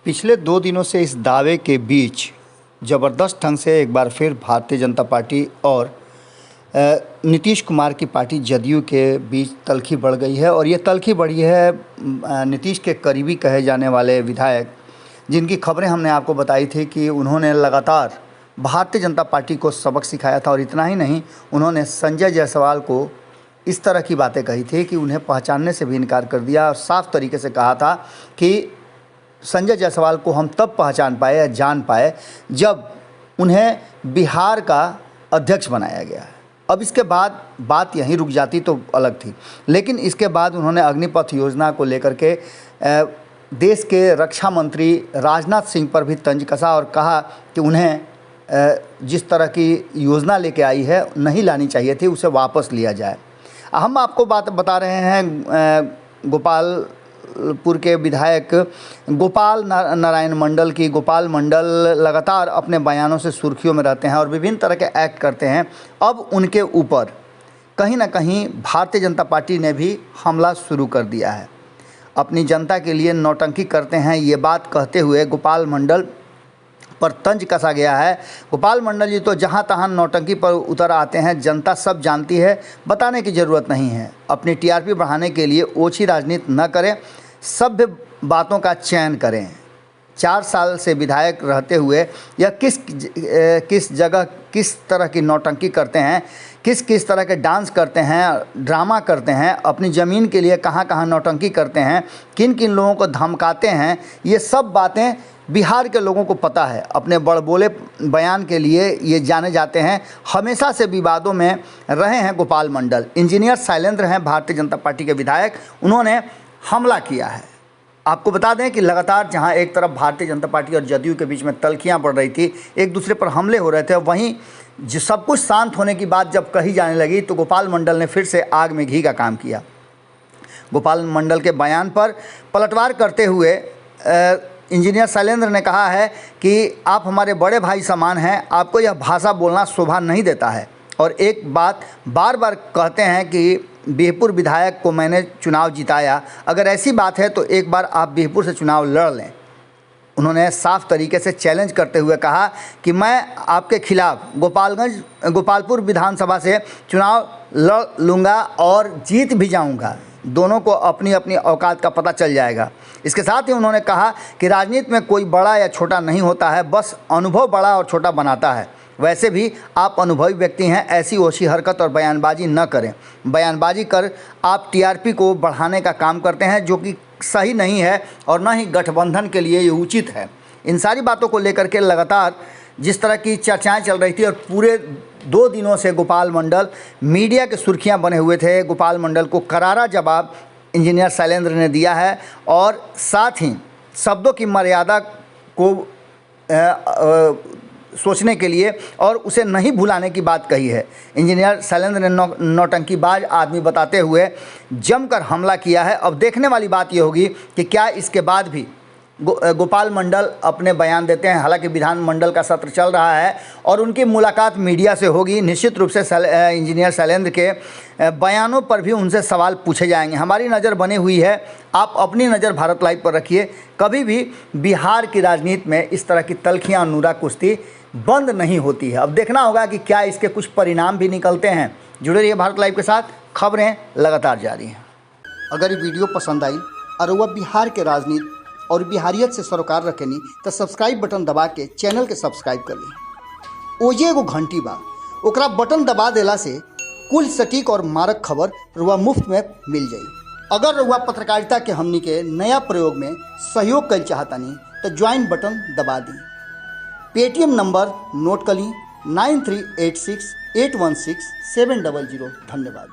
पिछले 2 दिनों से इस दावे के बीच ज़बरदस्त ढंग से एक बार फिर भारतीय जनता पार्टी और नीतीश कुमार की पार्टी जदयू के बीच तल्खी बढ़ गई है। और ये तल्खी बढ़ी है नीतीश के करीबी कहे जाने वाले विधायक, जिनकी खबरें हमने आपको बताई थी कि उन्होंने लगातार भारतीय जनता पार्टी को सबक सिखाया था। और इतना ही नहीं, उन्होंने संजय जायसवाल को इस तरह की बातें कही थी कि उन्हें पहचानने से भी इनकार कर दिया और साफ तरीके से कहा था कि संजय जायसवाल को हम तब पहचान पाए या जान पाए जब उन्हें बिहार का अध्यक्ष बनाया गया है। अब इसके बाद बात यहीं रुक जाती तो अलग थी, लेकिन इसके बाद उन्होंने अग्निपथ योजना को लेकर के देश के रक्षा मंत्री राजनाथ सिंह पर भी तंज कसा और कहा कि उन्हें जिस तरह की योजना लेके आई है नहीं लानी चाहिए थी, उसे वापस लिया जाए। हम आपको बात बता रहे हैं गोपालपुर के विधायक गोपाल नारायण मंडल की। गोपाल मंडल लगातार अपने बयानों से सुर्खियों में रहते हैं और विभिन्न तरह के एक्ट करते हैं। अब उनके ऊपर कहीं ना कहीं भारतीय जनता पार्टी ने भी हमला शुरू कर दिया है। अपनी जनता के लिए नौटंकी करते हैं, ये बात कहते हुए गोपाल मंडल पर तंज कसा गया है। गोपाल मंडल जी तो जहां तहां नौटंकी पर उतर आते हैं, जनता सब जानती है, बताने की ज़रूरत नहीं है। अपनी टीआरपी बढ़ाने के लिए ओछी राजनीति न करें, सभ्य बातों का चयन करें। 4 साल से विधायक रहते हुए या किस जगह किस तरह की नौटंकी करते हैं, किस तरह के डांस करते हैं, ड्रामा करते हैं, अपनी ज़मीन के लिए कहाँ नौटंकी करते हैं, किन लोगों को धमकाते हैं, ये सब बातें बिहार के लोगों को पता है। अपने बड़बोले बयान के लिए ये जाने जाते हैं। हमेशा से विवादों में रहे हैं गोपाल मंडल। इंजीनियर शैलेंद्र हैं भारतीय जनता पार्टी के विधायक, उन्होंने हमला किया है। आपको बता दें कि लगातार जहां एक तरफ भारतीय जनता पार्टी और जदयू के बीच में तल्खियां बढ़ रही थी, एक दूसरे पर हमले हो रहे थे, वहीं जो सब कुछ शांत होने की बात जब कही जाने लगी तो गोपाल मंडल ने फिर से आग में घी का काम किया। गोपाल मंडल के बयान पर पलटवार करते हुए इंजीनियर शैलेंद्र ने कहा है कि आप हमारे बड़े भाई समान हैं, आपको यह भाषा बोलना शोभा नहीं देता है। और एक बात बार बार कहते हैं कि बिहपुर विधायक को मैंने चुनाव जिताया, अगर ऐसी बात है तो एक बार आप बिहपुर से चुनाव लड़ लें। उन्होंने साफ तरीके से चैलेंज करते हुए कहा कि मैं आपके खिलाफ गोपालपुर विधानसभा से चुनाव लड़ लूँगा और जीत भी जाऊँगा। दोनों को अपनी अपनी औकात का पता चल जाएगा। इसके साथ ही उन्होंने कहा कि राजनीति में कोई बड़ा या छोटा नहीं होता है, बस अनुभव बड़ा और छोटा बनाता है। वैसे भी आप अनुभवी व्यक्ति हैं, ऐसी ओछी हरकत और बयानबाजी न करें। बयानबाजी कर आप टीआरपी को बढ़ाने का काम करते हैं, जो कि सही नहीं है और न ही गठबंधन के लिए ये उचित है। इन सारी बातों को लेकर के लगातार जिस तरह की चर्चाएं चल रही थी और पूरे 2 दिनों से गोपाल मंडल मीडिया के सुर्खियां बने हुए थे। गोपाल मंडल को करारा जवाब इंजीनियर शैलेंद्र ने दिया है और साथ ही शब्दों की मर्यादा को सोचने के लिए और उसे नहीं भुलाने की बात कही है। इंजीनियर शैलेंद्र ने नौटंकीबाज आदमी बताते हुए जमकर हमला किया है। अब देखने वाली बात यह होगी कि क्या इसके बाद भी गोपाल मंडल अपने बयान देते हैं। हालांकि विधानमंडल का सत्र चल रहा है और उनकी मुलाकात मीडिया से होगी। निश्चित रूप से इंजीनियर शैलेंद्र के बयानों पर भी उनसे सवाल पूछे जाएंगे। हमारी नज़र बनी हुई है, आप अपनी नज़र भारत लाइव पर रखिए। कभी भी बिहार की राजनीति में इस तरह की तल्खियाँ नूरा कुश्ती बंद नहीं होती है। अब देखना होगा कि क्या इसके कुछ परिणाम भी निकलते हैं। जुड़े रहिए भारत लाइव के साथ, खबरें लगातार जारी हैं। अगर ये वीडियो पसंद आई और वह बिहार के राजनीति और बिहारियत से सरोकार रखेनी तो सब्सक्राइब बटन दबा के चैनल के सब्सक्राइब कर ली। ओजे एगो घंटी बा, ओकरा बटन दबा देला से कुल सटीक और मारक खबर रुआ मुफ्त में मिल जाई। अगर रुआ पत्रकारिता के हमनी के नया प्रयोग में सहयोग कर चाहतानी तो ज्वाइन बटन दबा दी। पेटीएम नंबर नोट कर ली 9386816700। धन्यवाद।